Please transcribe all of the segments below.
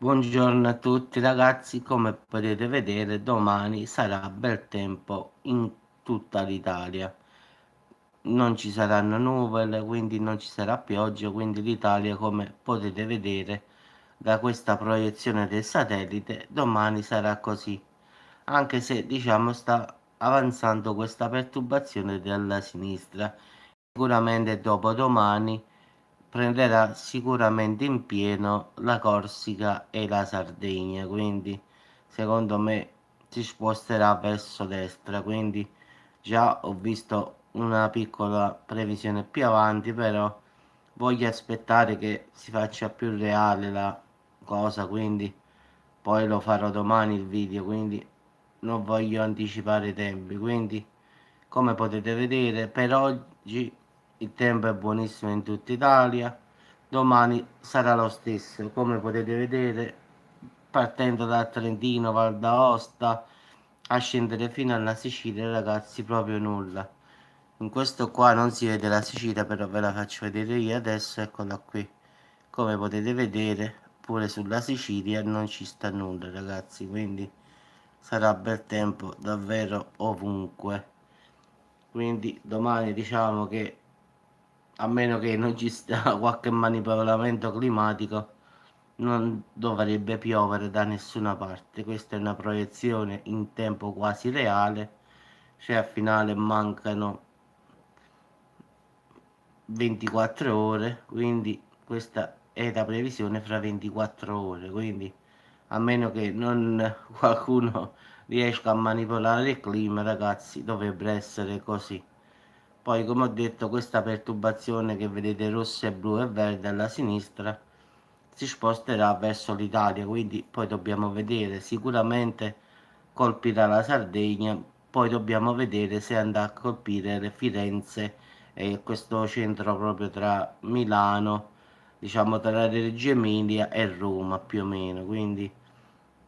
Buongiorno a tutti ragazzi, come potete vedere domani sarà bel tempo in tutta l'Italia. Non ci saranno nuvole, quindi non ci sarà pioggia, quindi l'Italia, come potete vedere da questa proiezione del satellite, domani sarà così. Anche se diciamo sta avanzando questa perturbazione dalla sinistra. Sicuramente dopodomani prenderà sicuramente in pieno la Corsica e la Sardegna, quindi secondo me si sposterà verso destra, quindi già ho visto una piccola previsione più avanti, però voglio aspettare che si faccia più reale la cosa, quindi poi lo farò domani il video, quindi non voglio anticipare i tempi, quindi come potete vedere per oggi il tempo è buonissimo in tutta Italia, domani sarà lo stesso, come potete vedere partendo dal Trentino, Val d'Aosta a scendere fino alla Sicilia, ragazzi, proprio nulla. In questo qua non si vede la Sicilia, però ve la faccio vedere io adesso, eccola qui. Come potete vedere, pure sulla Sicilia non ci sta nulla, ragazzi, quindi sarà bel tempo davvero ovunque. Quindi domani diciamo che a meno che non ci sia qualche manipolamento climatico, non dovrebbe piovere da nessuna parte. Questa è una proiezione in tempo quasi reale, cioè a finale mancano 24 ore, quindi questa è la previsione fra 24 ore, quindi a meno che non qualcuno riesca a manipolare il clima, ragazzi, dovrebbe essere così. Poi, come ho detto, questa perturbazione che vedete rossa e blu e verde alla sinistra si sposterà verso l'Italia, quindi poi dobbiamo vedere, sicuramente colpirà la Sardegna, poi dobbiamo vedere se andrà a colpire le Firenze e questo centro proprio tra Milano, diciamo tra Reggio Emilia e Roma più o meno, quindi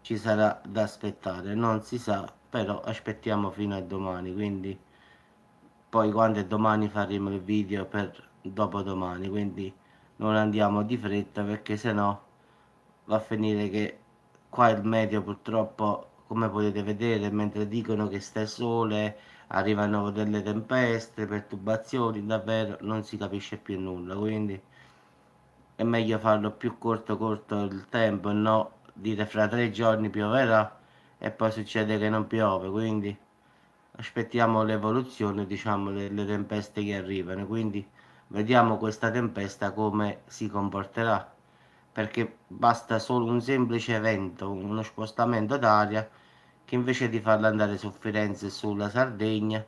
ci sarà da aspettare, non si sa, però aspettiamo fino a domani, quindi poi quando è domani faremo il video per dopodomani, quindi non andiamo di fretta perché sennò va a finire che qua il meteo purtroppo, come potete vedere, mentre dicono che sta sole, arrivano delle tempeste, perturbazioni, davvero non si capisce più nulla, quindi è meglio farlo più corto il tempo e no dire fra 3 giorni pioverà e poi succede che non piove, quindi aspettiamo l'evoluzione, diciamo, delle tempeste che arrivano, quindi vediamo questa tempesta come si comporterà, perché basta solo un semplice evento, uno spostamento d'aria, che invece di farla andare su Firenze e sulla Sardegna,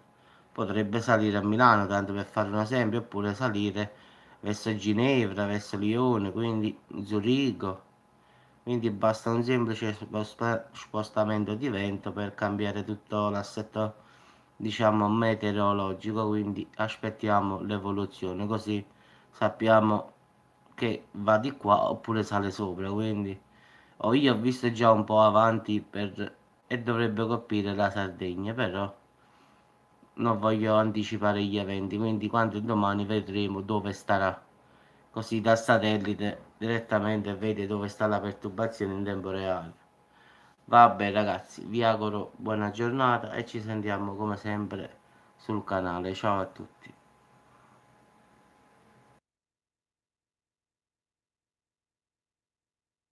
potrebbe salire a Milano, tanto per fare un esempio, oppure salire verso Ginevra, verso Lione, quindi Zurigo, quindi basta un semplice spostamento di vento per cambiare tutto l'assetto, diciamo, meteorologico, quindi aspettiamo l'evoluzione, così sappiamo che va di qua oppure sale sopra, quindi io ho visto già un po' avanti e dovrebbe colpire la Sardegna, però non voglio anticipare gli eventi, quindi quando è domani vedremo dove starà, così dal satellite direttamente vede dove sta la perturbazione in tempo reale. Vabbè ragazzi, vi auguro buona giornata e ci sentiamo come sempre sul canale. Ciao a tutti.